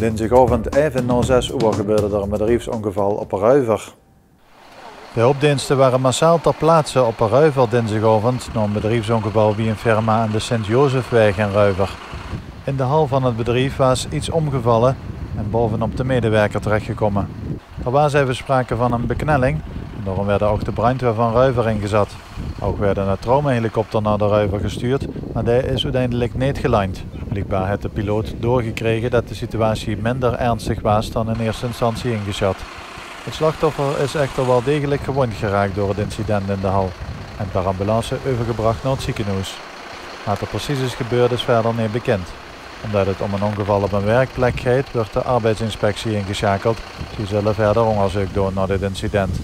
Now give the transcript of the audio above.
Dinsdagavond even na 6 uur gebeurde er een bedrijfsongeval op een Ruiver. De hulpdiensten waren massaal ter plaatse op een Ruiver dinsdagavond na een bedrijfsongeval bij een firma aan de Sint-Jozefweg in Ruiver. In de hal van het bedrijf was iets omgevallen en bovenop de medewerker terechtgekomen. Er was even sprake van een beknelling en daarom werden ook de brandweer van Ruiver ingezet. Ook werd een traumahelikopter naar de Ruiver gestuurd, maar die is uiteindelijk niet geland. Blijkbaar heeft de piloot doorgekregen dat de situatie minder ernstig was dan in eerste instantie ingeschat. Het slachtoffer is echter wel degelijk gewond geraakt door het incident in de hal en per ambulance overgebracht naar het ziekenhuis. Wat er precies is gebeurd is verder niet bekend. Omdat het om een ongeval op een werkplek gaat, wordt de arbeidsinspectie ingeschakeld. Ze zullen verder onderzoek doen naar dit incident.